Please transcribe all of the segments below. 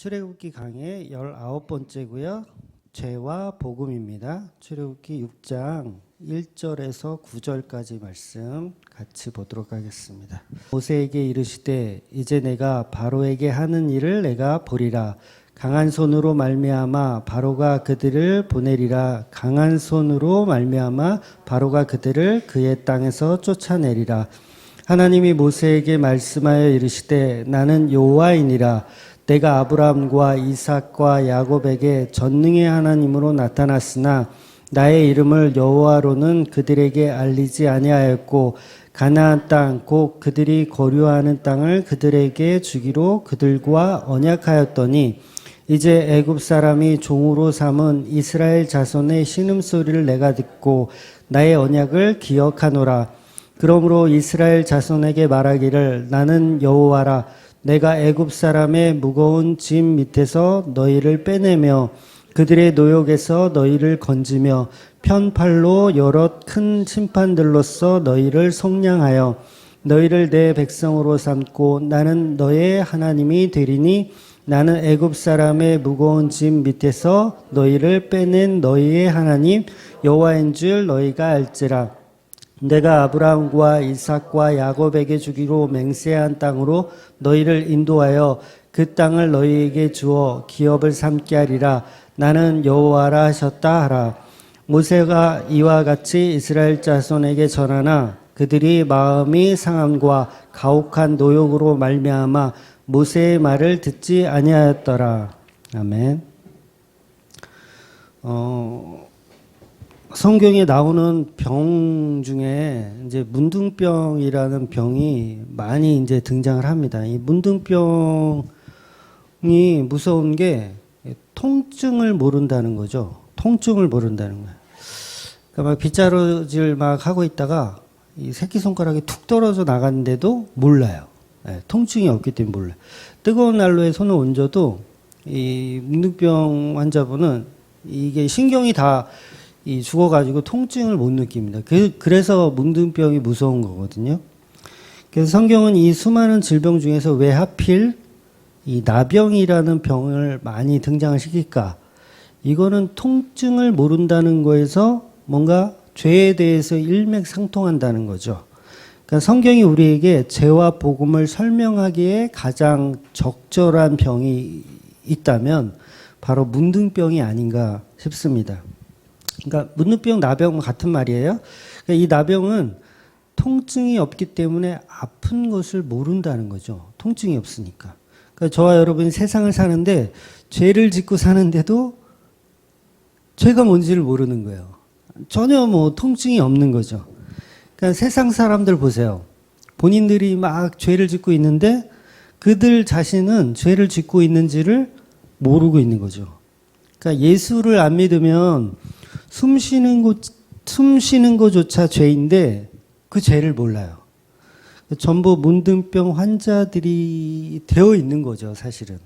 출애굽기 강의 19번째고요. 죄와 복음입니다. 출애굽기 6장 1절에서 9절까지 말씀 같이 보도록 하겠습니다. 모세에게 이르시되 이제 내가 바로에게 하는 일을 내가 보리라. 강한 손으로 말미암아 바로가 그들을 보내리라. 강한 손으로 말미암아 바로가 그들을 그의 땅에서 쫓아내리라. 하나님이 모세에게 말씀하여 이르시되 나는 여호와이니라. 내가 아브라함과 이삭과 야곱에게 전능의 하나님으로 나타났으나 나의 이름을 여호와로는 그들에게 알리지 아니하였고 가나안 땅 곧 그들이 거류하는 땅을 그들에게 주기로 그들과 언약하였더니 이제 애굽 사람이 종으로 삼은 이스라엘 자손의 신음소리를 내가 듣고 나의 언약을 기억하노라. 그러므로 이스라엘 자손에게 말하기를 나는 여호와라. 내가 애굽 사람의 무거운 짐 밑에서 너희를 빼내며 그들의 노역에서 너희를 건지며 편팔로 여러 큰 심판들로서 너희를 속량하여 너희를 내 백성으로 삼고 나는 너의 하나님이 되리니 나는 애굽 사람의 무거운 짐 밑에서 너희를 빼낸 너희의 하나님 여호와인 줄 너희가 알지라. 내가 아브라함과 이삭과 야곱에게 주기로 맹세한 땅으로 너희를 인도하여 그 땅을 너희에게 주어 기업을 삼게 하리라. 나는 여호와라 하셨다 하라. 모세가 이와 같이 이스라엘 자손에게 전하나 그들이 마음이 상함과 가혹한 노역으로 말미암아 모세의 말을 듣지 아니하였더라. 아멘. 성경에 나오는 병 중에 이제 문둥병이라는 병이 많이 이제 등장을 합니다. 이 문둥병이 무서운 게 통증을 모른다는 거죠. 통증을 모른다는 거예요. 그러니까 막 빗자루질 막 하고 있다가 이 새끼손가락이 툭 떨어져 나갔는데도 몰라요. 네, 통증이 없기 때문에 몰라요. 뜨거운 난로에 손을 얹어도 이 문둥병 환자분은 이게 신경이 다 죽어가지고 통증을 못 느낍니다. 그래서 문둥병이 무서운 거거든요. 그래서 성경은 이 수많은 질병 중에서 왜 하필 이 나병이라는 병을 많이 등장을 시킬까? 이거는 통증을 모른다는 거에서 뭔가 죄에 대해서 일맥상통한다는 거죠. 그러니까 성경이 우리에게 죄와 복음을 설명하기에 가장 적절한 병이 있다면 바로 문둥병이 아닌가 싶습니다. 그러니까 문둥병, 나병 같은 말이에요. 그러니까 이 나병은 통증이 없기 때문에 아픈 것을 모른다는 거죠. 통증이 없으니까. 그러니까 저와 여러분이 세상을 사는데 죄를 짓고 사는데도 죄가 뭔지를 모르는 거예요. 전혀 뭐 통증이 없는 거죠. 그러니까 세상 사람들 보세요. 본인들이 막 죄를 짓고 있는데 그들 자신은 죄를 짓고 있는지를 모르고 있는 거죠. 그러니까 예수를 안 믿으면 숨 쉬는 것조차 죄인데 그 죄를 몰라요. 전부 문둥병 환자들이 되어 있는 거죠, 사실은.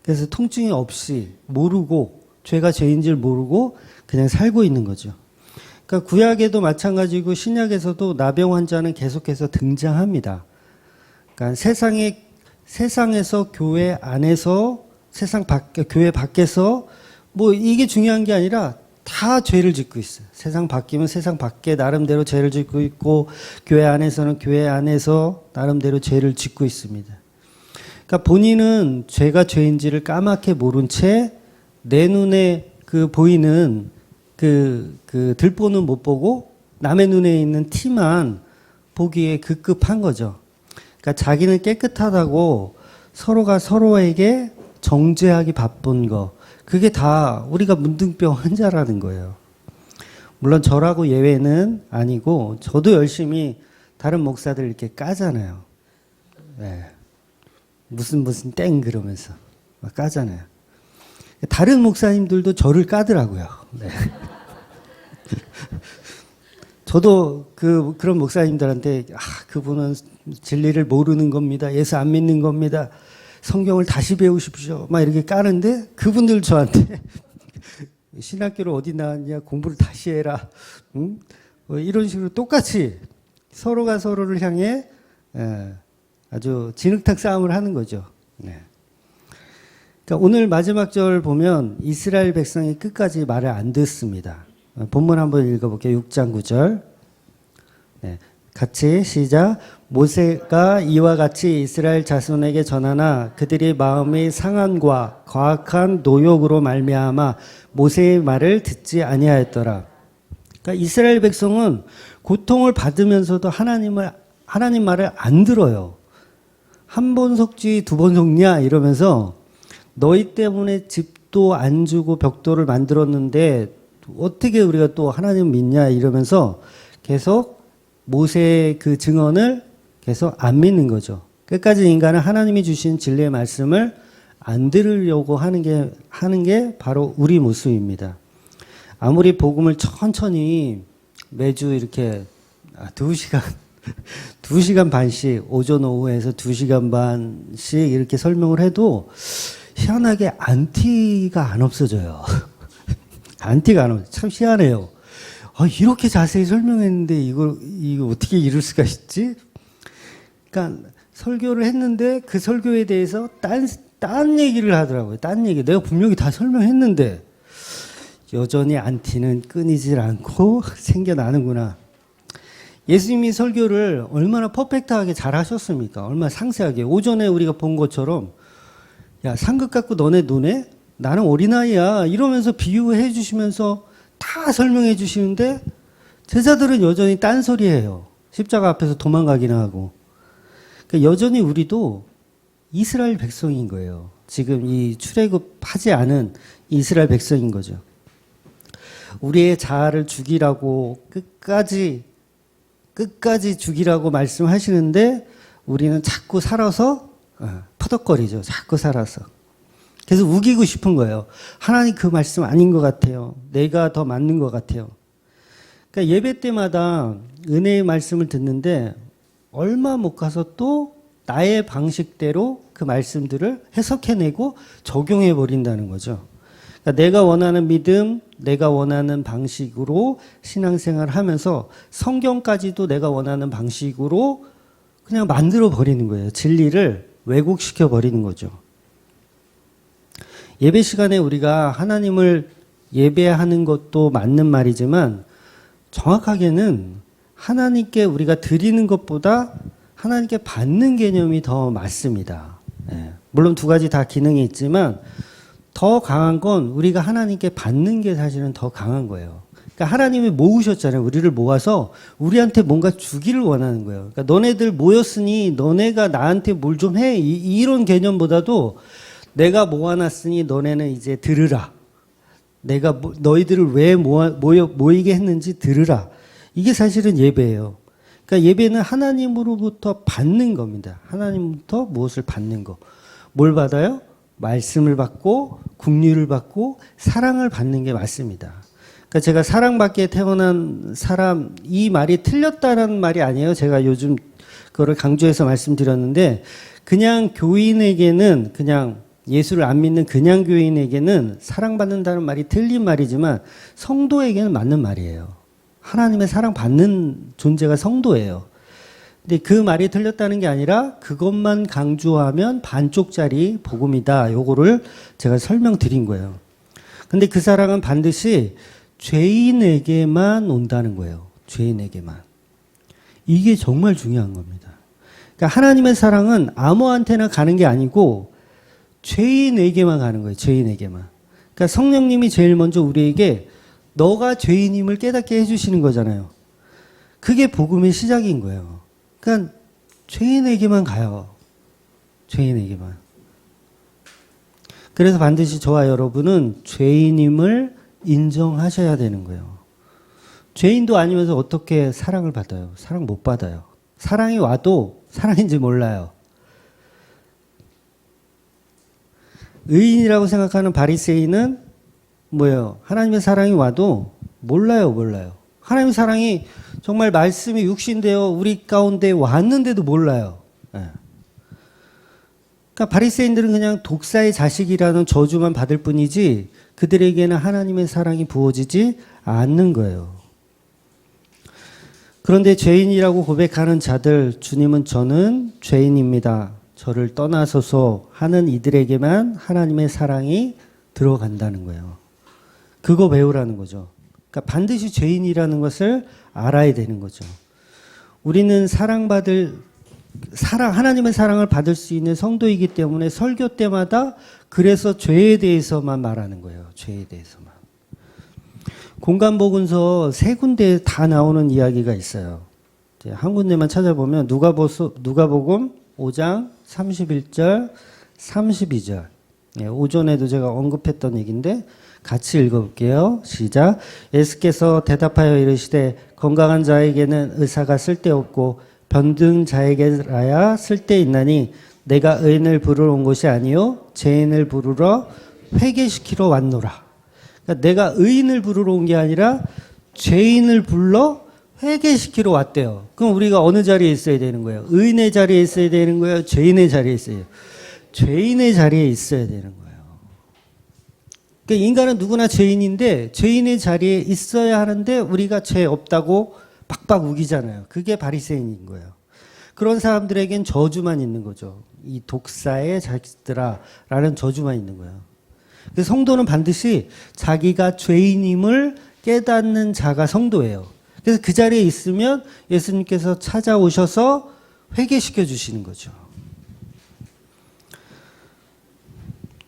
그래서 통증이 없이 모르고 죄가 죄인지를 모르고 그냥 살고 있는 거죠. 그러니까 구약에도 마찬가지고 신약에서도 나병 환자는 계속해서 등장합니다. 그러니까 세상에서 교회 안에서 교회 밖에서 뭐 이게 중요한 게 아니라 다 죄를 짓고 있어요. 세상 바뀌면 세상 밖에 나름대로 죄를 짓고 있고 교회 안에서는 교회 안에서 나름대로 죄를 짓고 있습니다. 그러니까 본인은 죄가 죄인지를 까맣게 모른 채 내 눈에 보이는 들보는 못 보고 남의 눈에 있는 티만 보기에 급급한 거죠. 그러니까 자기는 깨끗하다고 서로가 서로에게 정죄하기 바쁜 거. 그게 다 우리가 문둥병 환자라는 거예요. 물론 저라고 예외는 아니고 저도 열심히 다른 목사들 이렇게 까잖아요. 네. 무슨 땡 그러면서 막 까잖아요. 다른 목사님들도 저를 까더라고요. 네. 저도 그런 목사님들한테 그분은 진리를 모르는 겁니다. 예수 안 믿는 겁니다. 성경을 다시 배우십시오. 막 이렇게 까는데 그분들 저한테 신학교를 어디 나왔냐 공부를 다시 해라. 응? 뭐 이런 식으로 똑같이 서로가 서로를 향해 아주 진흙탕 싸움을 하는 거죠. 네. 그러니까 오늘 마지막 절 보면 이스라엘 백성이 끝까지 말을 안 듣습니다. 본문 한번 읽어볼게요. 6장 9절. 네, 같이 시작. 모세가 이와 같이 이스라엘 자손에게 전하나 그들이 마음의 상한과 과학한 노욕으로 말미암아 모세의 말을 듣지 아니하였더라. 그러니까 이스라엘 백성은 고통을 받으면서도 하나님 말을 안 들어요. 한 번 속지 두 번 속냐 이러면서 너희 때문에 집도 안 주고 벽돌을 만들었는데 어떻게 우리가 또 하나님 믿냐 이러면서 계속 모세의 그 증언을 계속 안 믿는 거죠. 끝까지 인간은 하나님이 주신 진리의 말씀을 안 들으려고 하는 게 바로 우리 모습입니다. 아무리 복음을 천천히 매주 이렇게 2시간 2시간 반씩 오전 오후에서 2시간 반씩 이렇게 설명을 해도 희한하게 안티가 안 없어져요. 안티가 안 없어요. 참 희한해요. 이렇게 자세히 설명했는데 이거 어떻게 이룰 수가 있지? 그러니까 설교를 했는데 그 설교에 대해서 딴 얘기를 하더라고요. 딴 얘기. 내가 분명히 다 설명했는데 여전히 안티는 끊이질 않고 생겨나는구나. 예수님이 설교를 얼마나 퍼펙트하게 잘 하셨습니까? 얼마나 상세하게. 오전에 우리가 본 것처럼 야, 상급 갖고 너네 노네? 나는 어린아이야. 이러면서 비유해 주시면서 다 설명해 주시는데 제자들은 여전히 딴소리해요. 십자가 앞에서 도망가기나 하고. 그러니까 여전히 우리도 이스라엘 백성인 거예요. 지금 이 출애굽하지 않은 이스라엘 백성인 거죠. 우리의 자아를 죽이라고 끝까지 죽이라고 말씀하시는데 우리는 자꾸 살아서 퍼덕거리죠. 자꾸 살아서. 그래서 우기고 싶은 거예요. 하나님 그 말씀 아닌 것 같아요. 내가 더 맞는 것 같아요. 그러니까 예배 때마다 은혜의 말씀을 듣는데 얼마 못 가서 또 나의 방식대로 그 말씀들을 해석해내고 적용해 버린다는 거죠. 그러니까 내가 원하는 믿음, 내가 원하는 방식으로 신앙생활을 하면서 성경까지도 내가 원하는 방식으로 그냥 만들어 버리는 거예요. 진리를 왜곡시켜 버리는 거죠. 예배 시간에 우리가 하나님을 예배하는 것도 맞는 말이지만 정확하게는 하나님께 우리가 드리는 것보다 하나님께 받는 개념이 더 맞습니다. 물론 두 가지 다 기능이 있지만 더 강한 건 우리가 하나님께 받는 게 사실은 더 강한 거예요. 그러니까 하나님이 모으셨잖아요. 우리를 모아서 우리한테 뭔가 주기를 원하는 거예요. 그러니까 너네들 모였으니 너네가 나한테 뭘 좀 해. 이런 개념보다도 내가 모아놨으니 너네는 이제 들으라. 내가 너희들을 왜 모이게 했는지 들으라. 이게 사실은 예배예요. 그러니까 예배는 하나님으로부터 받는 겁니다. 하나님부터 무엇을 받는 거. 뭘 받아요? 말씀을 받고 긍휼을 받고 사랑을 받는 게 맞습니다. 그러니까 제가 사랑받게 태어난 사람 이 말이 틀렸다는 말이 아니에요. 제가 요즘 그거를 강조해서 말씀드렸는데 그냥 교인에게는 그냥 예수를 안 믿는 그냥 교인에게는 사랑받는다는 말이 틀린 말이지만 성도에게는 맞는 말이에요. 하나님의 사랑받는 존재가 성도예요. 근데 그 말이 틀렸다는 게 아니라 그것만 강조하면 반쪽짜리 복음이다. 요거를 제가 설명드린 거예요. 근데 그 사랑은 반드시 죄인에게만 온다는 거예요. 죄인에게만. 이게 정말 중요한 겁니다. 그러니까 하나님의 사랑은 아무한테나 가는 게 아니고 죄인에게만 가는 거예요. 죄인에게만. 그러니까 성령님이 제일 먼저 우리에게 너가 죄인임을 깨닫게 해주시는 거잖아요. 그게 복음의 시작인 거예요. 그러니까 죄인에게만 가요. 죄인에게만. 그래서 반드시 저와 여러분은 죄인임을 인정하셔야 되는 거예요. 죄인도 아니면서 어떻게 사랑을 받아요? 사랑 못 받아요. 사랑이 와도 사랑인지 몰라요. 의인이라고 생각하는 바리새인은 뭐예요? 하나님의 사랑이 와도 몰라요. 하나님의 사랑이 정말 말씀이 육신되어 우리 가운데 왔는데도 몰라요. 그러니까 바리새인들은 그냥 독사의 자식이라는 저주만 받을 뿐이지 그들에게는 하나님의 사랑이 부어지지 않는 거예요. 그런데 죄인이라고 고백하는 자들, 주님은 저는 죄인입니다. 저를 떠나소서 하는 이들에게만 하나님의 사랑이 들어간다는 거예요. 그거 배우라는 거죠. 그러니까 반드시 죄인이라는 것을 알아야 되는 거죠. 우리는 하나님의 사랑을 받을 수 있는 성도이기 때문에 설교 때마다 그래서 죄에 대해서만 말하는 거예요. 죄에 대해서만. 공간복음서 3군데에 다 나오는 이야기가 있어요. 한 군데만 찾아보면 누가복음 5장 31절, 32절. 오전에도 제가 언급했던 얘기인데 같이 읽어볼게요. 시작. 예수께서 대답하여 이르시되 건강한 자에게는 의사가 쓸데없고 병든 자에게라야 쓸데있나니 내가 의인을 부르러 온 것이 아니요 죄인을 부르러 회개시키러 왔노라. 그러니까 내가 의인을 부르러 온 게 아니라 죄인을 불러 회개시키러 왔대요. 그럼 우리가 어느 자리에 있어야 되는 거예요? 의인의 자리에 있어야 되는 거예요? 죄인의 자리에 있어야 돼요? 죄인의 자리에 있어야 되는 거예요. 그러니까 인간은 누구나 죄인인데 죄인의 자리에 있어야 하는데 우리가 죄 없다고 빡빡 우기잖아요. 그게 바리새인인 거예요. 그런 사람들에겐 저주만 있는 거죠. 이 독사의 자식들아 라는 저주만 있는 거예요. 그래서 성도는 반드시 자기가 죄인임을 깨닫는 자가 성도예요. 그래서 그 자리에 있으면 예수님께서 찾아오셔서 회개시켜 주시는 거죠.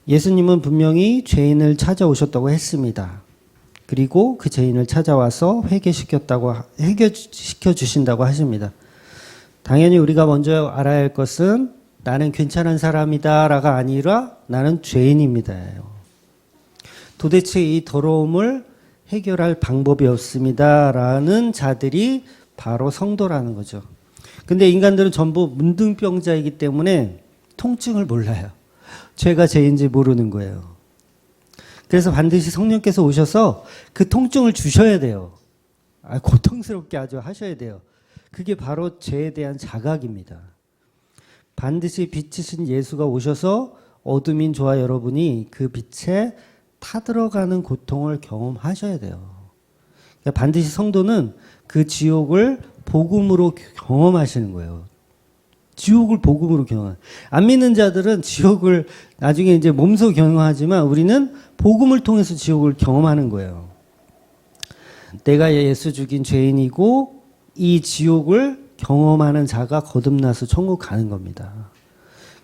예수님은 분명히 죄인을 찾아오셨다고 했습니다. 그리고 그 죄인을 찾아와서 회개시켜 주신다고 하십니다. 당연히 우리가 먼저 알아야 할 것은 나는 괜찮은 사람이다라가 아니라 나는 죄인입니다예요. 도대체 이 더러움을 해결할 방법이 없습니다라는 자들이 바로 성도라는 거죠. 근데 인간들은 전부 문둥병자이기 때문에 통증을 몰라요. 죄가 죄인지 모르는 거예요. 그래서 반드시 성령께서 오셔서 그 통증을 주셔야 돼요. 고통스럽게 아주 하셔야 돼요. 그게 바로 죄에 대한 자각입니다. 반드시 빛이신 예수가 오셔서 어둠인 저와 여러분이 그 빛에 타들어가는 고통을 경험하셔야 돼요. 그러니까 반드시 성도는 그 지옥을 복음으로 경험하시는 거예요. 지옥을 복음으로 경험. 안 믿는 자들은 지옥을 나중에 이제 몸소 경험하지만 우리는 복음을 통해서 지옥을 경험하는 거예요. 내가 예수 죽인 죄인이고 이 지옥을 경험하는 자가 거듭나서 천국 가는 겁니다.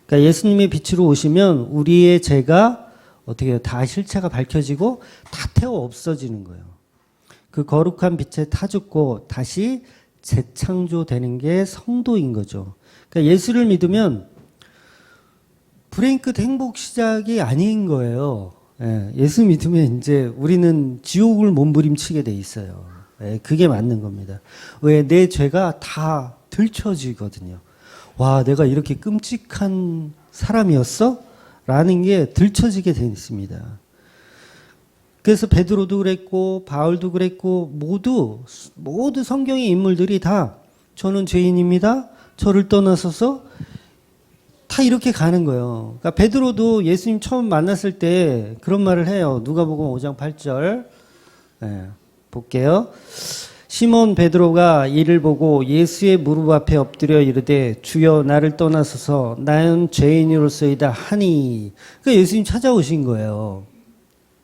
그러니까 예수님의 빛으로 오시면 우리의 죄가 어떻게 해요? 다 실체가 밝혀지고 다 태워 없어지는 거예요. 그 거룩한 빛에 타 죽고 다시 재창조되는 게 성도인 거죠. 그러니까 예수를 믿으면 불행 끝 행복 시작이 아닌 거예요. 예수 믿으면 이제 우리는 지옥을 몸부림치게 돼 있어요. 그게 맞는 겁니다. 왜? 내 죄가 다 들춰지거든요. 와, 내가 이렇게 끔찍한 사람이었어? 라는 게 들춰지게 돼 있습니다. 그래서 베드로도 그랬고 바울도 그랬고 모두 성경의 인물들이 다 저는 죄인입니다. 저를 떠나서서 다 이렇게 가는 거예요. 그러니까 베드로도 예수님 처음 만났을 때 그런 말을 해요. 누가복음 5장 8절. 볼게요. 시몬 베드로가 이를 보고 예수의 무릎 앞에 엎드려 이르되 주여 나를 떠나소서 나는 죄인으로서이다 하니. 그러니까 예수님 찾아오신 거예요.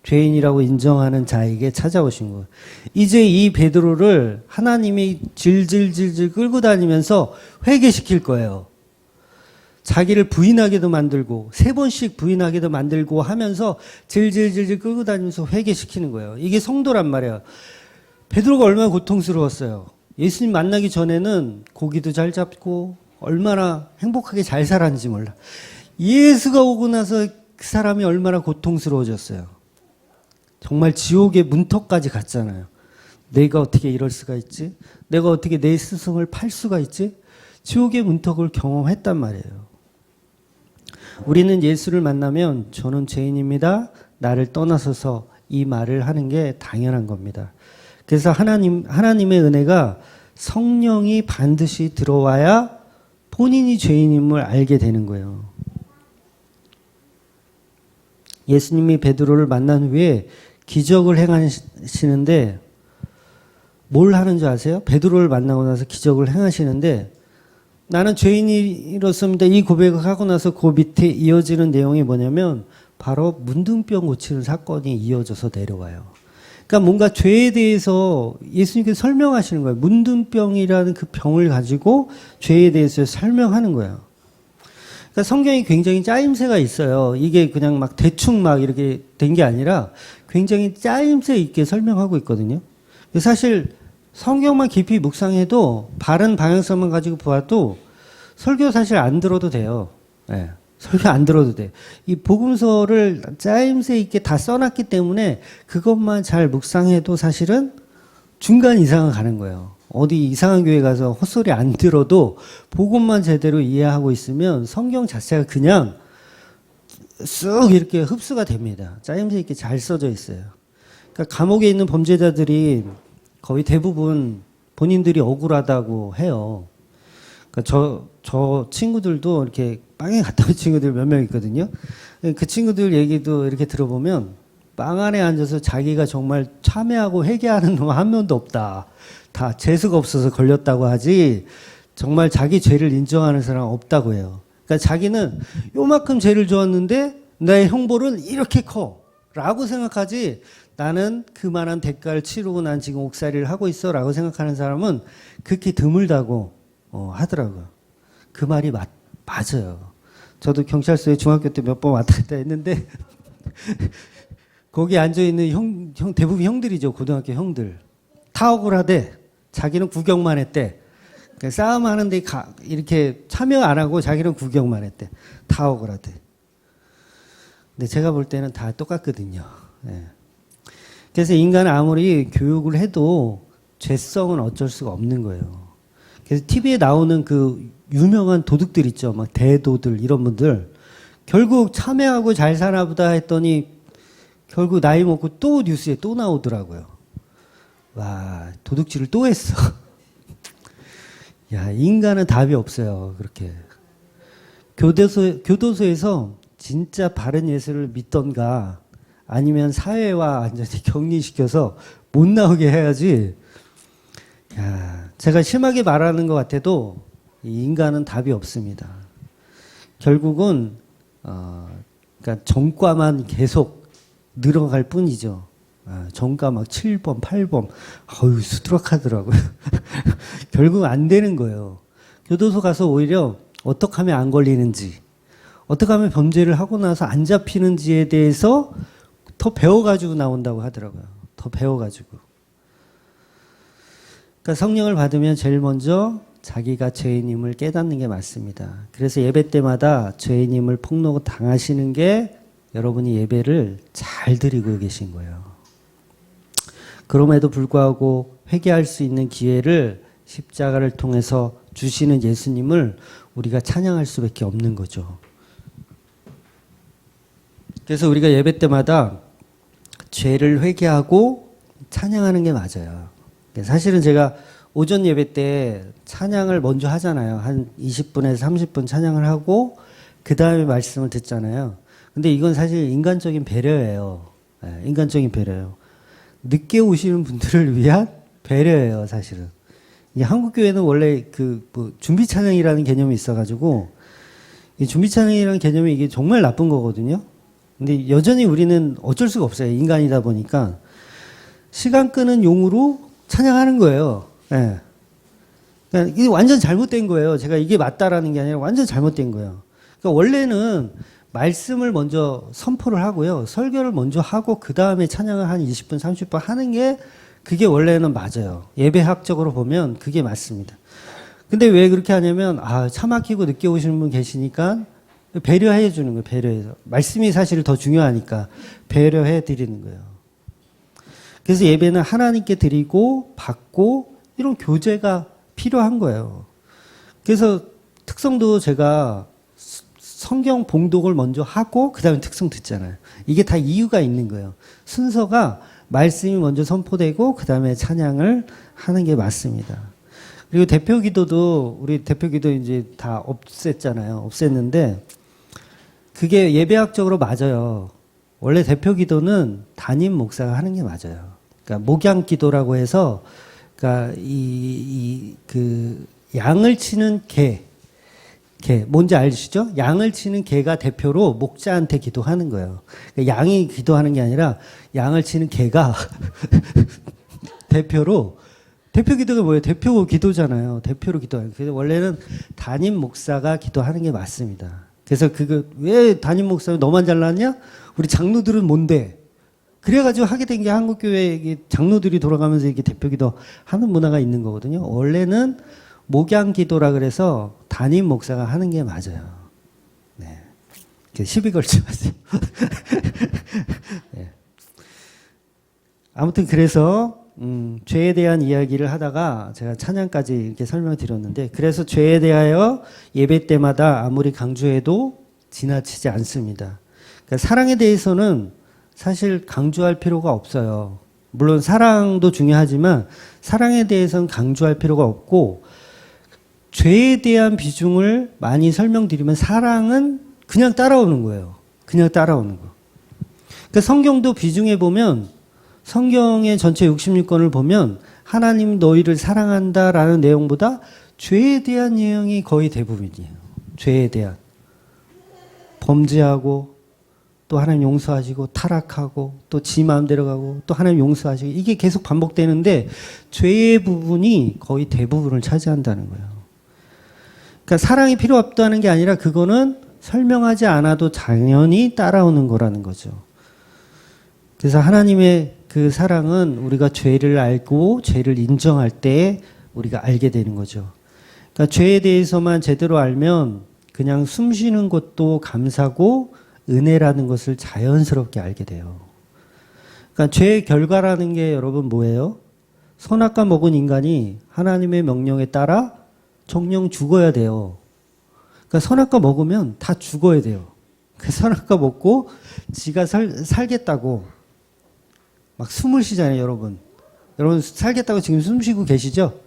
죄인이라고 인정하는 자에게 찾아오신 거예요. 이제 이 베드로를 하나님이 질질질질 끌고 다니면서 회개시킬 거예요. 자기를 부인하게도 만들고 3번씩 부인하게도 만들고 하면서 질질질질 끌고 다니면서 회개시키는 거예요. 이게 성도란 말이에요. 베드로가 얼마나 고통스러웠어요. 예수님 만나기 전에는 고기도 잘 잡고 얼마나 행복하게 잘 살았는지 몰라. 예수가 오고 나서 그 사람이 얼마나 고통스러워졌어요. 정말 지옥의 문턱까지 갔잖아요. 내가 어떻게 이럴 수가 있지? 내가 어떻게 내 스승을 팔 수가 있지? 지옥의 문턱을 경험했단 말이에요. 우리는 예수를 만나면 저는 죄인입니다. 나를 떠나서서 이 말을 하는 게 당연한 겁니다. 그래서 하나님의 은혜가 성령이 반드시 들어와야 본인이 죄인임을 알게 되는 거예요. 예수님이 베드로를 만난 후에 기적을 행하시는데 뭘 하는 줄 아세요? 베드로를 만나고 나서 기적을 행하시는데 나는 죄인이로서입니다. 이 고백을 하고 나서 그 밑에 이어지는 내용이 뭐냐면 바로 문둥병 고치는 사건이 이어져서 내려와요. 그러니까 뭔가 죄에 대해서 예수님께서 설명하시는 거예요. 문둥병이라는 그 병을 가지고 죄에 대해서 설명하는 거예요. 그러니까 성경이 굉장히 짜임새가 있어요. 이게 그냥 막 대충 막 이렇게 된 게 아니라 굉장히 짜임새 있게 설명하고 있거든요. 사실 성경만 깊이 묵상해도 바른 방향성만 가지고 보아도 설교 사실 안 들어도 돼요. 네, 설교 안 들어도 돼. 이 복음서를 짜임새 있게 다 써놨기 때문에 그것만 잘 묵상해도 사실은 중간 이상은 가는 거예요. 어디 이상한 교회 가서 헛소리 안 들어도 복음만 제대로 이해하고 있으면 성경 자체가 그냥 쑥 이렇게 흡수가 됩니다. 짜임새 있게 잘 써져 있어요. 그러니까 감옥에 있는 범죄자들이 거의 대부분 본인들이 억울하다고 해요. 그러니까 저 친구들도 이렇게 빵에 갔다 온 친구들 몇 명 있거든요. 그 친구들 얘기도 이렇게 들어보면 빵 안에 앉아서 자기가 정말 참회하고 회개하는 놈 한 명도 없다. 다 재수가 없어서 걸렸다고 하지 정말 자기 죄를 인정하는 사람 없다고 해요. 그러니까 자기는 요만큼 죄를 지었는데 나의 형벌은 이렇게 커 라고 생각하지 나는 그만한 대가를 치르고 난 지금 옥살이를 하고 있어 라고 생각하는 사람은 극히 드물다고 하더라고요. 그 말이 맞아요. 저도 경찰서에 중학교 때 몇 번 왔다 갔다 했는데 거기 앉아있는 대부분 형들이죠. 고등학교 형들. 다 억울하대. 자기는 구경만 했대. 싸움하는데 이렇게 참여 안 하고 자기는 구경만 했대. 다 억울하대. 근데 제가 볼 때는 다 똑같거든요. 네. 그래서 인간은 아무리 교육을 해도 죄성은 어쩔 수가 없는 거예요. 그래서 TV에 나오는 그 유명한 도둑들 있죠. 막 대도들 이런 분들. 결국 참여하고 잘 사나 보다 했더니 결국 나이 먹고 또 뉴스에 또 나오더라고요. 와, 도둑질을 또 했어. 야, 인간은 답이 없어요. 그렇게. 교도소에서 진짜 바른 예수를 믿던가 아니면 사회와 완전히 격리시켜서 못 나오게 해야지. 야, 제가 심하게 말하는 것 같아도 이 인간은 답이 없습니다. 결국은 그러니까 전과만 계속 늘어갈 뿐이죠. 전과 막 7번, 8번, 어휴, 수두룩하더라고요. 결국 안 되는 거예요. 교도소 가서 오히려 어떻게 하면 안 걸리는지, 어떻게 하면 범죄를 하고 나서 안 잡히는지에 대해서 더 배워가지고 나온다고 하더라고요. 더 배워가지고. 그러니까 성령을 받으면 제일 먼저 자기가 죄인임을 깨닫는 게 맞습니다. 그래서 예배 때마다 죄인임을 폭로 당하시는 게 여러분이 예배를 잘 드리고 계신 거예요. 그럼에도 불구하고 회개할 수 있는 기회를 십자가를 통해서 주시는 예수님을 우리가 찬양할 수밖에 없는 거죠. 그래서 우리가 예배 때마다 죄를 회개하고 찬양하는 게 맞아요. 사실은 제가 오전 예배 때 찬양을 먼저 하잖아요. 한 20분에서 30분 찬양을 하고 그 다음에 말씀을 듣잖아요. 근데 이건 사실 인간적인 배려예요. 네, 인간적인 배려예요. 늦게 오시는 분들을 위한 배려예요, 사실은. 이 한국 교회는 원래 준비 찬양이라는 개념이 있어가지고 이 준비 찬양이라는 개념이 이게 정말 나쁜 거거든요. 근데 여전히 우리는 어쩔 수가 없어요. 인간이다 보니까 시간 끄는 용으로 찬양하는 거예요. 예. 그러니까 이게 완전 잘못된 거예요. 제가 이게 맞다라는 게 아니라 완전 잘못된 거예요. 그러니까 원래는 말씀을 먼저 선포를 하고요. 설교를 먼저 하고 그 다음에 찬양을 한 20분, 30분 하는 게 그게 원래는 맞아요. 예배학적으로 보면 그게 맞습니다. 근데 왜 그렇게 하냐면 차 막히고 늦게 오시는 분 계시니까 배려해 주는 거예요. 배려해서. 말씀이 사실 더 중요하니까 배려해 드리는 거예요. 그래서 예배는 하나님께 드리고 받고 이런 교제가 필요한 거예요. 그래서 특성도 제가 성경 봉독을 먼저 하고 그 다음에 특성 듣잖아요. 이게 다 이유가 있는 거예요. 순서가 말씀이 먼저 선포되고 그 다음에 찬양을 하는 게 맞습니다. 그리고 대표기도도 우리 대표기도 이제 다 없앴잖아요. 없앴는데 그게 예배학적으로 맞아요. 원래 대표기도는 담임 목사가 하는 게 맞아요. 그러니까 목양기도라고 해서 그러니까 그 양을 치는 개 개. 뭔지 아시죠? 양을 치는 개가 대표로 목자한테 기도하는 거예요. 그러니까 양이 기도하는 게 아니라 양을 치는 개가 대표 기도가 뭐예요? 대표 기도잖아요. 대표로 기도하는. 그래서 원래는 담임 목사가 기도하는 게 맞습니다. 그래서 그거 왜 담임 목사 너만 잘났냐? 우리 장로들은 뭔데? 그래가지고 하게 된 게 한국교회 장로들이 돌아가면서 이렇게 대표 기도 하는 문화가 있는 거거든요. 원래는 목양 기도라 그래서 담임 목사가 하는 게 맞아요. 네. 시비 걸지 마세요. 네. 아무튼 그래서 죄에 대한 이야기를 하다가 제가 찬양까지 이렇게 설명을 드렸는데, 그래서 죄에 대하여 예배 때마다 아무리 강조해도 지나치지 않습니다. 그러니까 사랑에 대해서는 사실 강조할 필요가 없어요. 물론 사랑도 중요하지만 사랑에 대해서는 강조할 필요가 없고, 죄에 대한 비중을 많이 설명드리면 사랑은 그냥 따라오는 거예요. 그냥 따라오는 거. 그러니까 성경도 비중해 보면, 성경의 전체 66권을 보면 하나님 너희를 사랑한다라는 내용보다 죄에 대한 내용이 거의 대부분이에요. 죄에 대한. 범죄하고 또 하나님 용서하시고 타락하고 또 지 마음대로 가고 또 하나님 용서하시고, 이게 계속 반복되는데 죄의 부분이 거의 대부분을 차지한다는 거예요. 그러니까 사랑이 필요 없다는 게 아니라 그거는 설명하지 않아도 당연히 따라오는 거라는 거죠. 그래서 하나님의 그 사랑은 우리가 죄를 알고 죄를 인정할 때 우리가 알게 되는 거죠. 그러니까 죄에 대해서만 제대로 알면 그냥 숨 쉬는 것도 감사고 은혜라는 것을 자연스럽게 알게 돼요. 그러니까 죄의 결과라는 게 여러분 뭐예요? 선악과 먹은 인간이 하나님의 명령에 따라 정령 죽어야 돼요. 그러니까 선악과 먹으면 다 죽어야 돼요. 그 선악과 먹고 지가 살겠다고 막 숨을 쉬잖아요, 여러분. 여러분 살겠다고 지금 숨 쉬고 계시죠?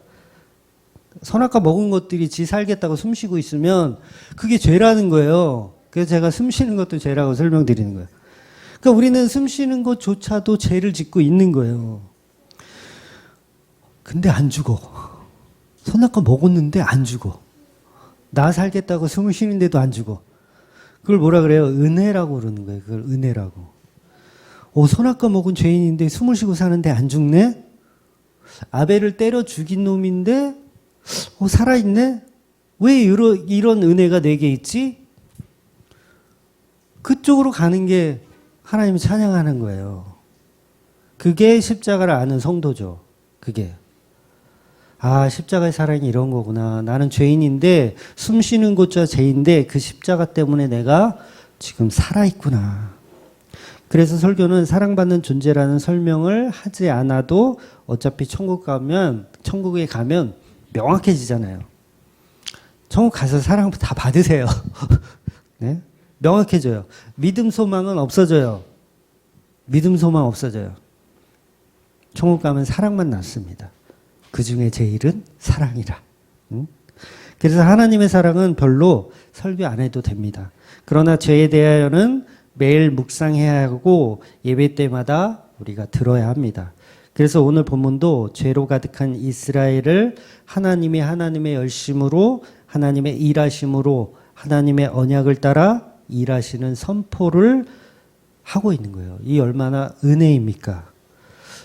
선악과 먹은 것들이 지 살겠다고 숨 쉬고 있으면 그게 죄라는 거예요. 그래서 제가 숨 쉬는 것도 죄라고 설명드리는 거예요. 그러니까 우리는 숨 쉬는 것조차도 죄를 짓고 있는 거예요. 근데 안 죽어. 선악과 먹었는데 안 죽어. 나 살겠다고 숨을 쉬는데도 안 죽어. 그걸 뭐라 그래요? 은혜라고 그러는 거예요. 그걸 은혜라고. 선악과 먹은 죄인인데 숨을 쉬고 사는데 안 죽네? 아벨을 때려 죽인 놈인데 살아있네? 왜 이런 은혜가 내게 있지? 그쪽으로 가는 게 하나님을 찬양하는 거예요. 그게 십자가를 아는 성도죠. 그게. 아, 십자가의 사랑이 이런 거구나. 나는 죄인인데 숨 쉬는 것조차 죄인데 그 십자가 때문에 내가 지금 살아있구나. 그래서 설교는 사랑받는 존재라는 설명을 하지 않아도 어차피 천국에 가면 명확해지잖아요. 천국 가서 사랑 다 받으세요. 네? 명확해져요. 믿음 소망은 없어져요. 믿음 소망 없어져요. 천국 가면 사랑만 남습니다. 그 중에 제일은 사랑이라. 그래서 하나님의 사랑은 별로 설교 안 해도 됩니다. 그러나 죄에 대하여는 매일 묵상해야 하고 예배 때마다 우리가 들어야 합니다. 그래서 오늘 본문도 죄로 가득한 이스라엘을 하나님의 열심으로, 하나님의 일하심으로, 하나님의 언약을 따라 일하시는 선포를 하고 있는 거예요. 이 얼마나 은혜입니까?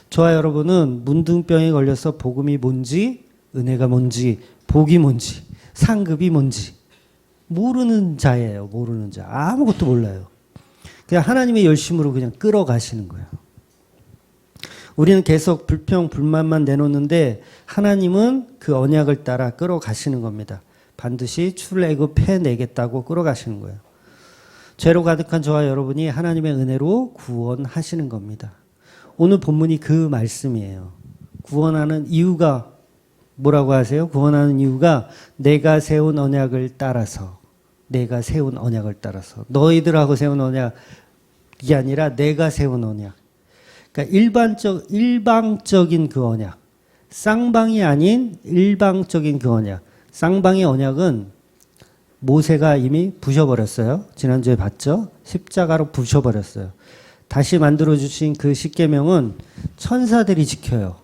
저와 여러분은 문둥병에 걸려서 복음이 뭔지, 은혜가 뭔지, 복이 뭔지, 상급이 뭔지 모르는 자예요. 모르는 자. 아무것도 몰라요. 그냥 하나님의 열심으로 그냥 끌어가시는 거예요. 우리는 계속 불평, 불만만 내놓는데 하나님은 그 언약을 따라 끌어가시는 겁니다. 반드시 출애굽해내겠다고 끌어가시는 거예요. 죄로 가득한 저와 여러분이 하나님의 은혜로 구원하시는 겁니다. 오늘 본문이 그 말씀이에요. 구원하는 이유가 뭐라고 하세요? 구원하는 이유가 내가 세운 언약을 따라서, 내가 세운 언약을 따라서, 너희들하고 세운 언약이 아니라 내가 세운 언약. 그러니까 일방적인 그 언약, 쌍방이 아닌 일방적인 그 언약. 쌍방의 언약은 모세가 이미 부셔버렸어요. 지난주에 봤죠? 십자가로 부셔버렸어요. 다시 만들어주신 그 십계명은 천사들이 지켜요.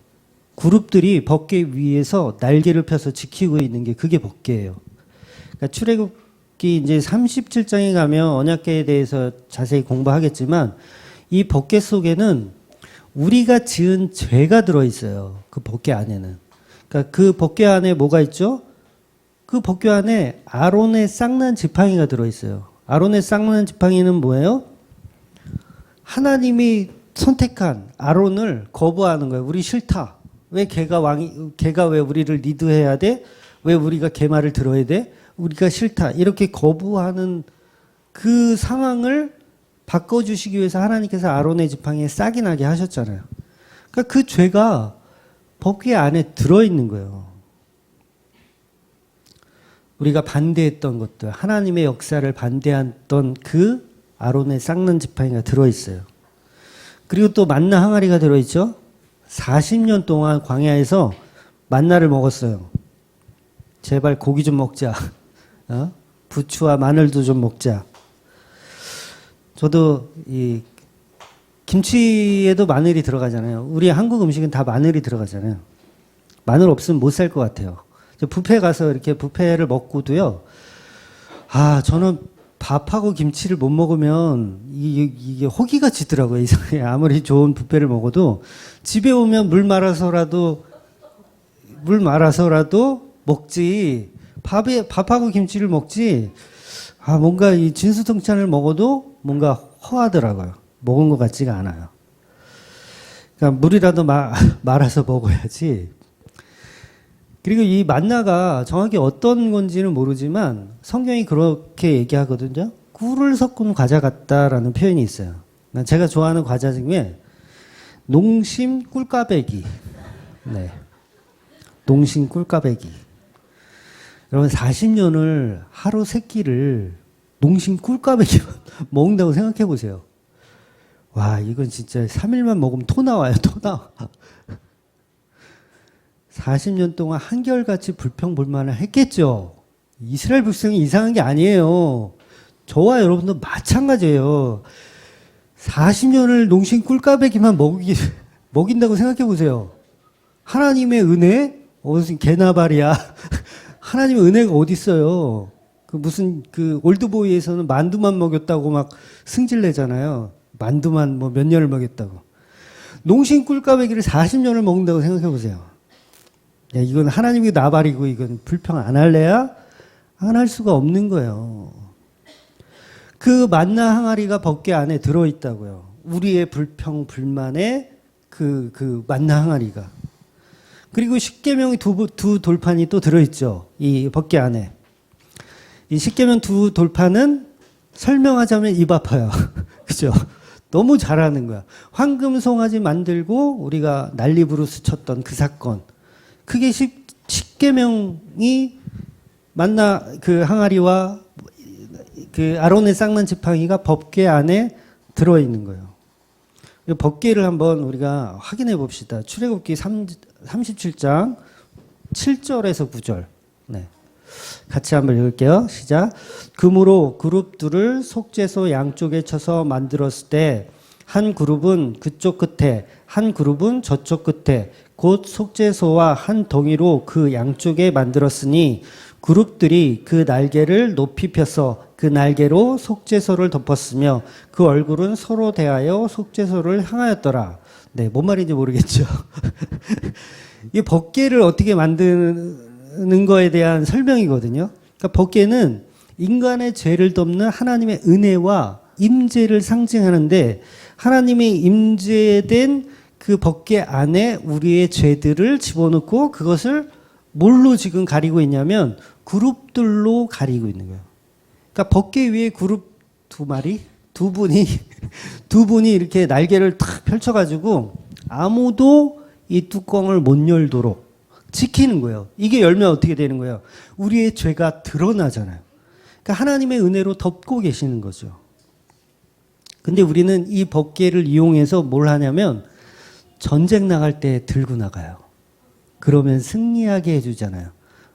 그룹들이 법궤 위에서 날개를 펴서 지키고 있는 게 그게 법궤예요. 그러니까 출애굽 이제 37장에 가면 언약궤에 대해서 자세히 공부하겠지만 이 법궤 속에는 우리가 지은 죄가 들어 있어요. 그 법궤 안에는. 그러니까 그 법궤 안에 뭐가 있죠? 그 법궤 안에 아론의 쌍난 지팡이가 들어 있어요. 아론의 쌍난 지팡이는 뭐예요? 하나님이 선택한 아론을 거부하는 거예요. 우리 싫다. 왜 걔가 왜 우리를 리드해야 돼? 왜 우리가 걔 말을 들어야 돼? 우리가 싫다. 이렇게 거부하는 그 상황을 바꿔주시기 위해서 하나님께서 아론의 지팡이에 싹이 나게 하셨잖아요. 그러니까 그 죄가 법궤 안에 들어있는 거예요. 우리가 반대했던 것들, 하나님의 역사를 반대했던 그 아론의 쌍난 지팡이가 들어있어요. 그리고 또 만나 항아리가 들어있죠. 40년 동안 광야에서 만나를 먹었어요. 제발 고기 좀 먹자. 부추와 마늘도 좀 먹자. 저도 이 김치에도 마늘이 들어가잖아요. 우리 한국 음식은 다 마늘이 들어가잖아요. 마늘 없으면 못 살 것 같아요. 뷔페 가서 이렇게 뷔페를 먹고도요. 저는 밥하고 김치를 못 먹으면 이게 허기가 지더라고요. 이상하게 아무리 좋은 뷔페를 먹어도 집에 오면 물 말아서라도 먹지. 밥하고 김치를 먹지. 뭔가 이 진수성찬을 먹어도 뭔가 허하더라고요. 먹은 것 같지가 않아요. 그러니까 물이라도 말아서 먹어야지. 그리고 이 만나가 정확히 어떤 건지는 모르지만 성경이 그렇게 얘기하거든요. 꿀을 섞은 과자 같다라는 표현이 있어요. 제가 좋아하는 과자 중에 농심 꿀까베기. 네. 농심 꿀까베기. 여러분 40년을 하루 3끼를 농심 꿀까베기만 먹는다고 생각해 보세요. 와, 이건 진짜 3일만 먹으면 토 나와요. 토 나와. 40년 동안 한결같이 불평불만을 했겠죠. 이스라엘 백성이 이상한 게 아니에요. 저와 여러분도 마찬가지예요. 40년을 농심 꿀까베기만 먹인다고 생각해 보세요. 하나님의 은혜? 무슨 개나발이야. 하나님의 은혜가 어디 있어요? 무슨 올드보이에서는 만두만 먹였다고 막 승질내잖아요. 만두만 몇 년을 먹였다고. 농심 꿀까베기를 40년을 먹는다고 생각해 보세요. 야, 이건 하나님이 나발이고 이건 불평 안 할래야? 안 할 수가 없는 거예요. 그 만나 항아리가 법궤 안에 들어있다고요. 우리의 불평, 불만의 그 만나 항아리가. 그리고 십계명의 두 돌판이 또 들어있죠. 이 법궤 안에. 이 십계명 두 돌판은 설명하자면 입 아파요. 그죠? 너무 잘하는 거야. 황금 송아지 만들고 우리가 난리부르스 쳤던 그 사건. 그게 십계명이 만나 그 항아리와 그 아론의 쌍난 지팡이가 법궤 안에 들어있는 거예요. 이 법궤를 한번 우리가 확인해 봅시다. 출애굽기 37장 7절에서 9절. 네. 같이 한번 읽을게요. 시작. 금으로 그룹들을 속죄소 양쪽에 쳐서 만들었을 때 한 그룹은 그쪽 끝에 한 그룹은 저쪽 끝에 곧 속죄소와 한 덩이로 그 양쪽에 만들었으니 그룹들이 그 날개를 높이 펴서 그 날개로 속죄소를 덮었으며 그 얼굴은 서로 대하여 속죄소를 향하였더라. 네, 뭔 말인지 모르겠죠. 이 법궤를 어떻게 만드는 거에 대한 설명이거든요. 그러니까 법궤는 인간의 죄를 덮는 하나님의 은혜와 임재를 상징하는데 하나님의 임재된 그 법궤 안에 우리의 죄들을 집어넣고 그것을 뭘로 지금 가리고 있냐면 그룹들로 가리고 있는 거예요. 그러니까 법궤 위에 그룹 두 분이 이렇게 날개를 탁 펼쳐가지고 아무도 이 뚜껑을 못 열도록 지키는 거예요. 이게 열면 어떻게 되는 거예요? 우리의 죄가 드러나잖아요. 그러니까 하나님의 은혜로 덮고 계시는 거죠. 근데 우리는 이 법궤를 이용해서 뭘 하냐면 전쟁 나갈 때 들고 나가요. 그러면 승리하게 해주잖아요.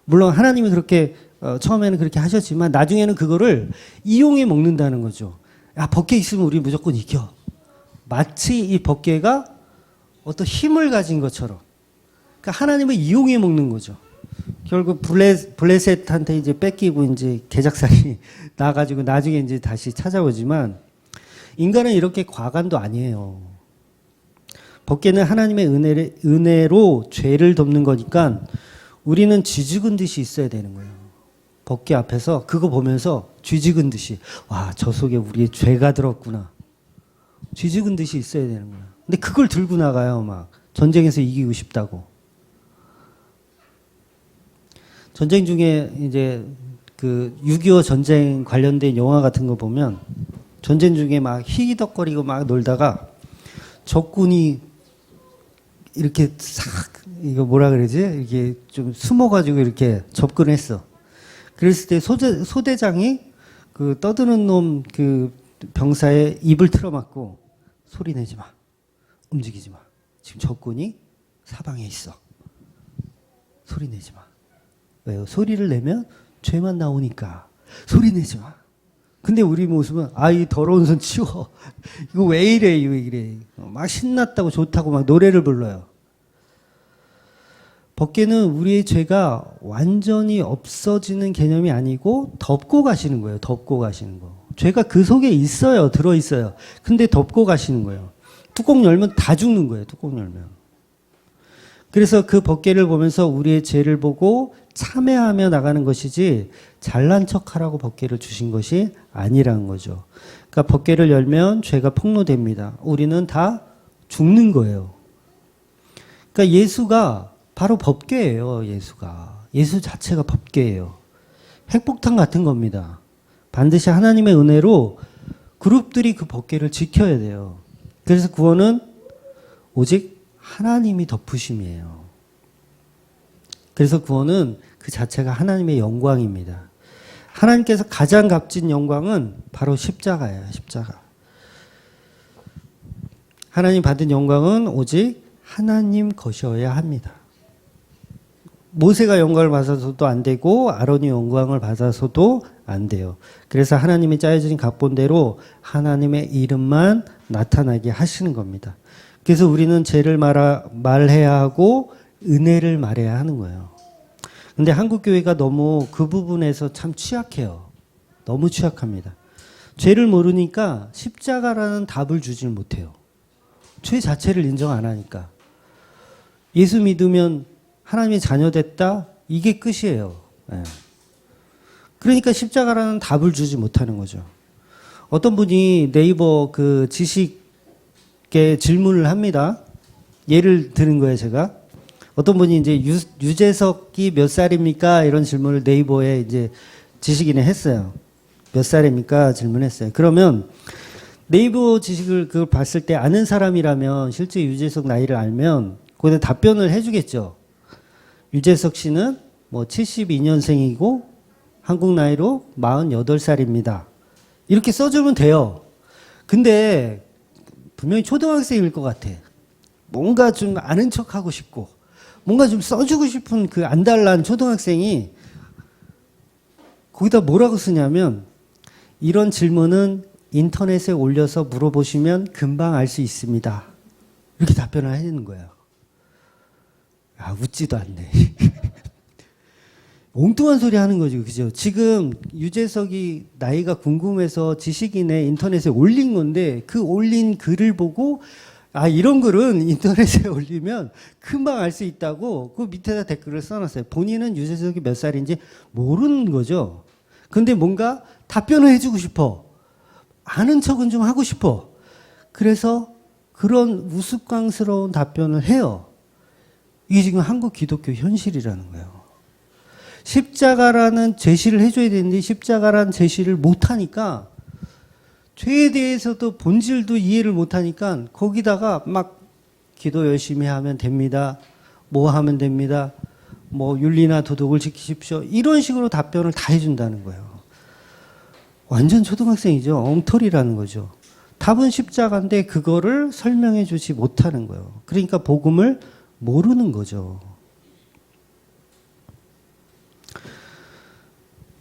물론 하나님이 그렇게 처음에는 그렇게 하셨지만 나중에는 그거를 이용해 먹는다는 거죠. 야, 법궤 있으면 우리 무조건 이겨. 마치 이 법궤가 어떤 힘을 가진 것처럼. 그러니까 하나님을 이용해 먹는 거죠. 결국 블레셋한테 이제 뺏기고 이제 개작살이 나가지고 나중에 이제 다시 찾아오지만 인간은 이렇게 과간도 아니에요. 법궤는 하나님의 은혜로 죄를 덮는 거니까 우리는 쥐죽은 듯이 있어야 되는 거예요. 법궤 앞에서 그거 보면서 쥐죽은 듯이 와, 저 속에 우리의 죄가 들었구나. 쥐죽은 듯이 있어야 되는 거예요. 근데 그걸 들고 나가요. 막 전쟁에서 이기고 싶다고. 전쟁 중에 이제 그 6.25 전쟁 관련된 영화 같은 거 보면 전쟁 중에 막 희덕거리고 막 놀다가 적군이 이렇게 싹 이거 뭐라 그러지? 이렇게 좀 숨어가지고 이렇게 접근했어. 그랬을 때 소대장이 그 떠드는 놈 그 병사의 입을 틀어막고 소리 내지 마. 움직이지 마. 지금 적군이 사방에 있어. 소리 내지 마. 왜요? 소리를 내면 죄만 나오니까. 소리 내지 마. 근데 우리 모습은 이 더러운 손 치워. 이거 왜 이래, 이거 이래. 막 신났다고 좋다고 막 노래를 불러요. 법궤는 우리의 죄가 완전히 없어지는 개념이 아니고 덮고 가시는 거예요. 덮고 가시는 거. 죄가 그 속에 있어요. 들어있어요. 근데 덮고 가시는 거예요. 뚜껑 열면 다 죽는 거예요. 뚜껑 열면. 그래서 그 법궤를 보면서 우리의 죄를 보고 참회하며 나가는 것이지 잘난 척하라고 법궤를 주신 것이 아니라는 거죠. 그러니까 법궤를 열면 죄가 폭로됩니다. 우리는 다 죽는 거예요. 그러니까 예수가 바로 법궤예요. 예수 자체가 법궤예요. 핵폭탄 같은 겁니다. 반드시 하나님의 은혜로 그룹들이 그 법궤를 지켜야 돼요. 그래서 구원은 오직 하나님이 덮으심이에요. 그래서 구원은 그 자체가 하나님의 영광입니다. 하나님께서 가장 값진 영광은 바로 십자가예요. 십자가. 하나님 받은 영광은 오직 하나님 것이어야 합니다. 모세가 영광을 받아서도 안 되고 아론이 영광을 받아서도 안 돼요. 그래서 하나님이 짜여진 각본대로 하나님의 이름만 나타나게 하시는 겁니다. 그래서 우리는 죄를 말해야 하고 은혜를 말해야 하는 거예요. 근데 한국교회가 너무 그 부분에서 참 취약해요. 너무 취약합니다. 죄를 모르니까 십자가라는 답을 주질 못해요. 죄 자체를 인정 안 하니까. 예수 믿으면 하나님의 자녀 됐다? 이게 끝이에요. 네. 그러니까 십자가라는 답을 주지 못하는 거죠. 어떤 분이 네이버 그 지식에 질문을 합니다. 예를 드는 거예요, 제가. 어떤 분이 이제 유재석이 몇 살입니까? 이런 질문을 네이버에 이제 지식인에 했어요. 몇 살입니까? 질문했어요. 그러면 네이버 지식을 그걸 봤을 때 아는 사람이라면 실제 유재석 나이를 알면 거기다 답변을 해주겠죠. 유재석 씨는 뭐 72년생이고 한국 나이로 48살입니다. 이렇게 써주면 돼요. 근데 분명히 초등학생일 것 같아. 뭔가 좀 아는 척하고 싶고 뭔가 좀 써주고 싶은 그 안달난 초등학생이 거기다 뭐라고 쓰냐면 이런 질문은 인터넷에 올려서 물어보시면 금방 알 수 있습니다. 이렇게 답변을 해주는 거예요. 웃지도 않네. 엉뚱한 소리 하는 거죠. 그죠? 지금 유재석이 나이가 궁금해서 지식인의 인터넷에 올린 건데 그 올린 글을 보고 이런 글은 인터넷에 올리면 금방 알 수 있다고 그 밑에다 댓글을 써놨어요. 본인은 유재석이 몇 살인지 모르는 거죠. 근데 뭔가 답변을 해주고 싶어. 아는 척은 좀 하고 싶어. 그래서 그런 우스꽝스러운 답변을 해요. 이게 지금 한국 기독교 현실이라는 거예요. 십자가라는 제시를 해줘야 되는데 십자가라는 제시를 못하니까 죄에 대해서도 본질도 이해를 못하니까 거기다가 막 기도 열심히 하면 됩니다. 뭐 하면 됩니다. 뭐 윤리나 도덕을 지키십시오. 이런 식으로 답변을 다 해준다는 거예요. 완전 초등학생이죠. 엉터리라는 거죠. 답은 십자가인데 그거를 설명해 주지 못하는 거예요. 그러니까 복음을 모르는 거죠.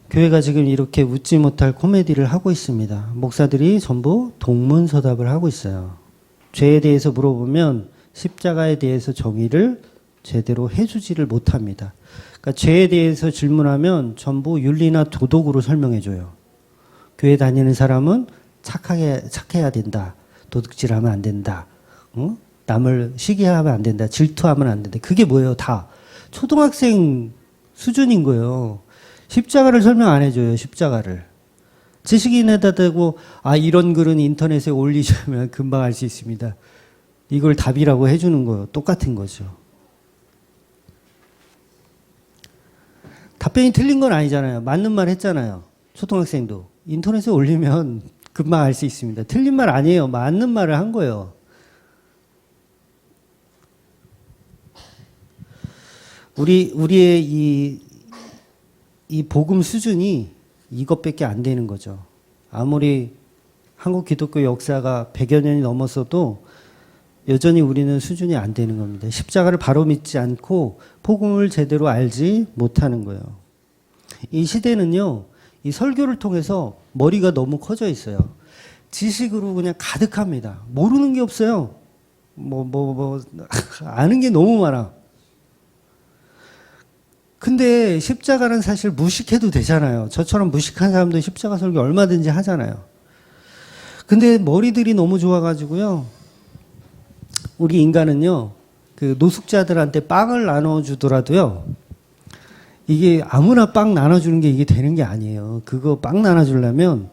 교회가 지금 이렇게 웃지 못할 코미디를 하고 있습니다. 목사들이 전부 동문서답을 하고 있어요. 죄에 대해서 물어보면 십자가에 대해서 정의를 제대로 해주지를 못합니다. 그러니까 죄에 대해서 질문하면 전부 윤리나 도덕으로 설명해줘요. 교회 다니는 사람은 착해야 된다. 도둑질하면 안 된다. 남을 시기하면 안 된다. 질투하면 안 된다. 그게 뭐예요? 다 초등학생 수준인 거예요. 십자가를 설명 안 해줘요. 십자가를. 지식인에다 대고 이런 글은 인터넷에 올리시면 금방 알 수 있습니다. 이걸 답이라고 해주는 거예요. 똑같은 거죠. 답변이 틀린 건 아니잖아요. 맞는 말 했잖아요. 초등학생도. 인터넷에 올리면 금방 알 수 있습니다. 틀린 말 아니에요. 맞는 말을 한 거예요. 우리의 이 복음 수준이 이것밖에 안 되는 거죠. 아무리 한국 기독교 역사가 100여 년이 넘었어도 여전히 우리는 수준이 안 되는 겁니다. 십자가를 바로 믿지 않고 복음을 제대로 알지 못하는 거예요. 이 시대는요, 이 설교를 통해서 머리가 너무 커져 있어요. 지식으로 그냥 가득합니다. 모르는 게 없어요. 아는 게 너무 많아. 근데 십자가는 사실 무식해도 되잖아요. 저처럼 무식한 사람도 십자가 설교 얼마든지 하잖아요. 근데 머리들이 너무 좋아가지고요. 우리 인간은요, 그 노숙자들한테 빵을 나눠주더라도요, 이게 아무나 빵 나눠주는 게 이게 되는 게 아니에요. 그거 빵 나눠주려면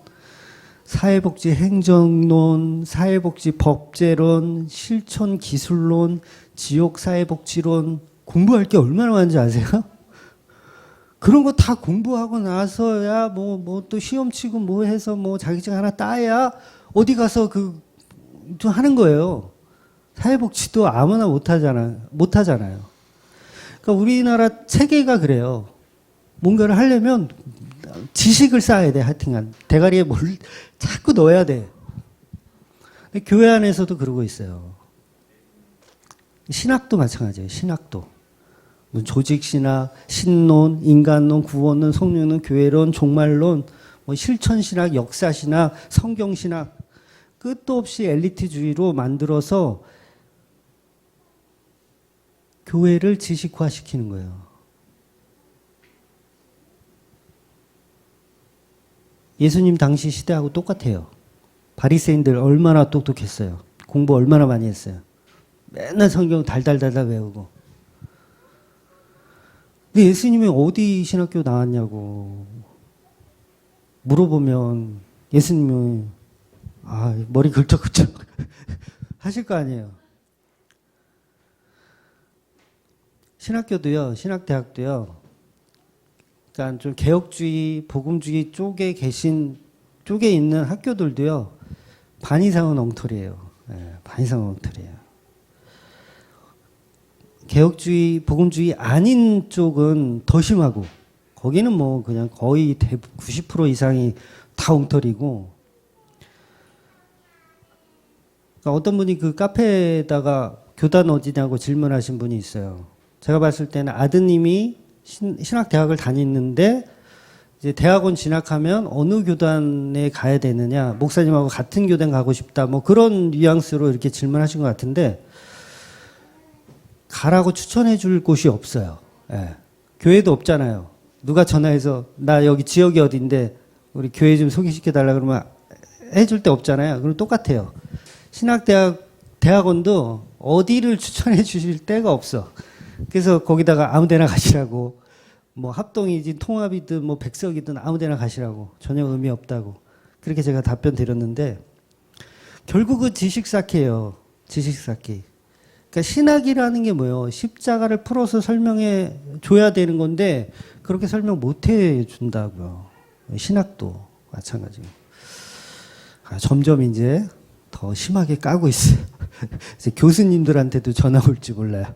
사회복지 행정론, 사회복지 법제론, 실천 기술론, 지역 사회복지론 공부할 게 얼마나 많은지 아세요? 그런 거 다 공부하고 나서야 또 시험 치고 뭐 해서 자격증 하나 따야 어디 가서 좀 하는 거예요. 사회복지도 아무나 못하잖아요. 그러니까 우리나라 체계가 그래요. 뭔가를 하려면 지식을 쌓아야 돼. 하여튼간 대가리에 뭘 자꾸 넣어야 돼. 교회 안에서도 그러고 있어요. 신학도 마찬가지예요. 신학도. 조직신학, 신론, 인간론, 구원론, 성령론, 교회론, 종말론, 실천신학, 역사신학, 성경신학, 끝도 없이 엘리트주의로 만들어서 교회를 지식화시키는 거예요. 예수님 당시 시대하고 똑같아요. 바리새인들 얼마나 똑똑했어요. 공부 얼마나 많이 했어요. 맨날 성경 달달달달 외우고. 근데 예수님이 어디 신학교 나왔냐고 물어보면 예수님이 머리 긁적긁적 하실 거 아니에요. 신학교도요, 신학대학도요, 그러니까 좀 개혁주의, 복음주의 쪽에 있는 학교들도요, 반 이상은 엉터리예요. 네, 반 이상은 엉터리예요. 개혁주의, 복음주의 아닌 쪽은 더 심하고, 거기는 그냥 거의 90% 이상이 다 엉터리고, 그러니까 어떤 분이 그 카페에다가 교단 어디냐고 질문하신 분이 있어요. 제가 봤을 때는 아드님이 신학대학을 다니는데 이제 대학원 진학하면 어느 교단에 가야 되느냐, 목사님하고 같은 교단 가고 싶다, 그런 뉘앙스로 이렇게 질문하신 것 같은데 가라고 추천해 줄 곳이 없어요. 예. 교회도 없잖아요. 누가 전화해서 나 여기 지역이 어딘데 우리 교회 좀 소개시켜 달라 그러면 해줄 데 없잖아요. 그럼 똑같아요. 대학원도 어디를 추천해 주실 데가 없어. 그래서 거기다가 아무 데나 가시라고, 합동이든 통합이든 백석이든 아무 데나 가시라고, 전혀 의미 없다고. 그렇게 제가 답변 드렸는데, 결국은 지식 쌓기예요. 지식 쌓기. 그러니까 신학이라는 게 뭐예요? 십자가를 풀어서 설명해 줘야 되는 건데, 그렇게 설명 못 해 준다고요. 신학도 마찬가지고. 점점 이제 더 심하게 까고 있어요. 이제 교수님들한테도 전화 올지 몰라요.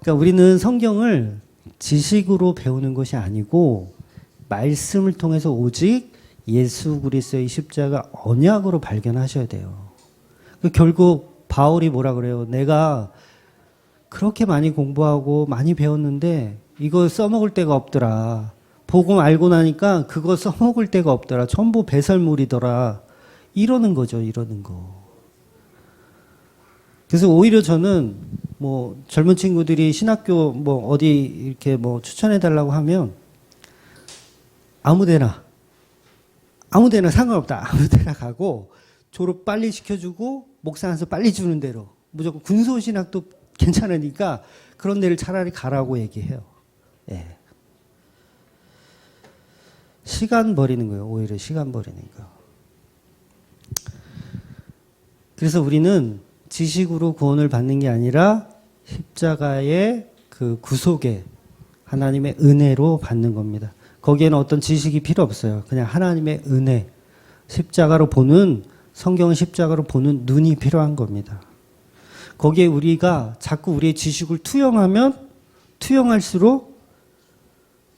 그러니까 우리는 성경을 지식으로 배우는 것이 아니고 말씀을 통해서 오직 예수 그리스도의 십자가 언약으로 발견하셔야 돼요. 결국 바울이 뭐라 그래요? 내가 그렇게 많이 공부하고 많이 배웠는데 이거 써먹을 데가 없더라. 복음 알고 나니까 그거 써먹을 데가 없더라. 전부 배설물이더라. 이러는 거죠. 이러는 거. 그래서 오히려 저는 뭐 젊은 친구들이 신학교 뭐 어디 이렇게 뭐 추천해 달라고 하면 아무데나 상관없다. 아무데나 가고 졸업 빨리 시켜주고 목사 안수 빨리 주는 대로 무조건 군소신학도 괜찮으니까 그런 데를 차라리 가라고 얘기해요. 예. 시간 버리는 거예요. 오히려 시간 버리니까. 그래서 우리는 지식으로 구원을 받는 게 아니라 십자가의 그 구속에 하나님의 은혜로 받는 겁니다. 거기에는 어떤 지식이 필요 없어요. 그냥 하나님의 은혜, 십자가로 보는, 성경은 십자가로 보는 눈이 필요한 겁니다. 거기에 우리가 자꾸 우리의 지식을 투영하면 투영할수록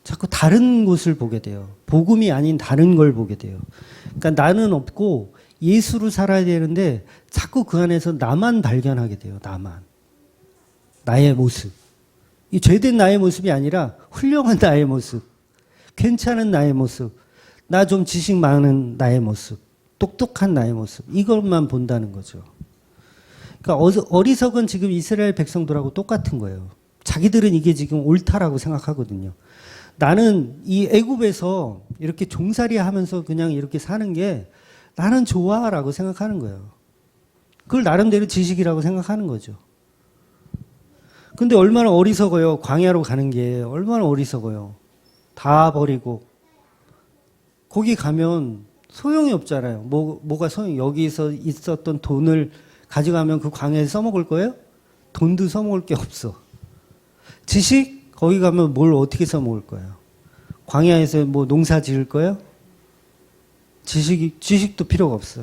자꾸 다른 곳을 보게 돼요. 복음이 아닌 다른 걸 보게 돼요. 그러니까 나는 없고 예수로 살아야 되는데 자꾸 그 안에서 나만 발견하게 돼요. 나만. 나의 모습. 이 죄된 나의 모습이 아니라 훌륭한 나의 모습. 괜찮은 나의 모습. 나 좀 지식 많은 나의 모습. 똑똑한 나의 모습. 이것만 본다는 거죠. 그러니까 어리석은 지금 이스라엘 백성들하고 똑같은 거예요. 자기들은 이게 지금 옳다라고 생각하거든요. 나는 이 애굽에서 이렇게 종살이 하면서 그냥 이렇게 사는 게 나는 좋아라고 생각하는 거예요. 그걸 나름대로 지식이라고 생각하는 거죠. 근데 얼마나 어리석어요. 광야로 가는 게 얼마나 어리석어요. 다 버리고 거기 가면 소용이 없잖아요. 뭐가 여기서 있었던 돈을 가져가면 그 광야에 써먹을 거예요? 돈도 써먹을 게 없어. 지식? 거기 가면 뭘 어떻게 써먹을 거예요? 광야에서 뭐 농사 지을 거예요? 지식도 필요가 없어.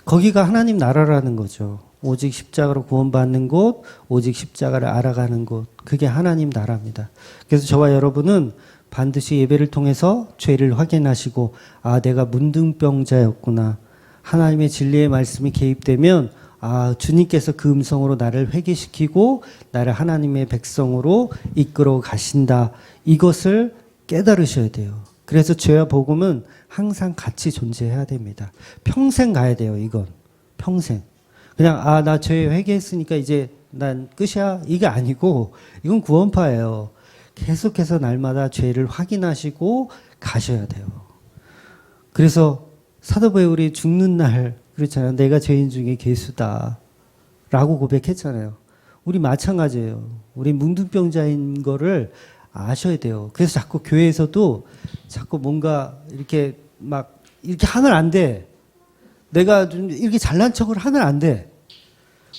거기가 하나님 나라라는 거죠. 오직 십자가로 구원받는 곳, 오직 십자가를 알아가는 곳. 그게 하나님 나라입니다. 그래서 저와 여러분은 반드시 예배를 통해서 죄를 확인하시고 아, 내가 문둥병자였구나. 하나님의 진리의 말씀이 개입되면 아, 주님께서 그 음성으로 나를 회개시키고 나를 하나님의 백성으로 이끌어 가신다. 이것을 깨달으셔야 돼요. 그래서 죄와 복음은 항상 같이 존재해야 됩니다. 평생 가야 돼요, 이건. 평생. 그냥, 아, 나 죄 회개했으니까 이제 난 끝이야. 이게 아니고, 이건 구원파예요. 계속해서 날마다 죄를 확인하시고 가셔야 돼요. 그래서 사도 바울이 죽는 날, 그렇잖아요. 내가 죄인 중에 괴수다. 라고 고백했잖아요. 우리 마찬가지예요. 우리 문둥병자인 거를 아셔야 돼요. 그래서 자꾸 교회에서도 자꾸 뭔가 이렇게 막 이렇게 하면 안 돼. 내가 좀 이렇게 잘난 척을 하면 안 돼.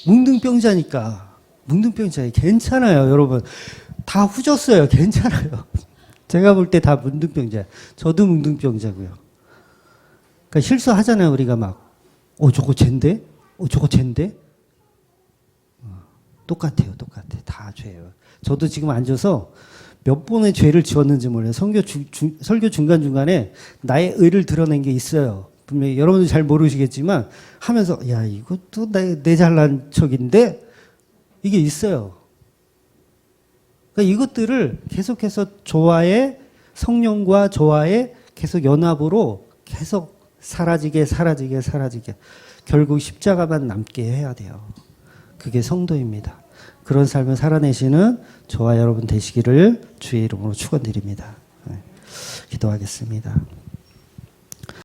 문둥병자니까. 문둥병자예요. 괜찮아요, 여러분. 다 후졌어요. 괜찮아요. 제가 볼 때 다 문둥병자예요. 저도 문둥병자고요. 그러니까 실수하잖아요, 우리가 막. 저거 쟨데? 저거 쟨데? 똑같아요, 똑같아. 다 죄예요. 저도 지금 앉아서 몇 번의 죄를 지었는지 몰라요. 설교 중간중간에 나의 의를 드러낸 게 있어요. 분명히 여러분들 잘 모르시겠지만 하면서 야, 이것도 내 잘난 척인데 이게 있어요. 그러니까 이것들을 계속해서 저와의 성령과 저와의 계속 연합으로 계속 사라지게 결국 십자가만 남게 해야 돼요. 그게 성도입니다. 그런 삶을 살아내시는 저와 여러분 되시기를 주의 이름으로 축원드립니다. 기도하겠습니다.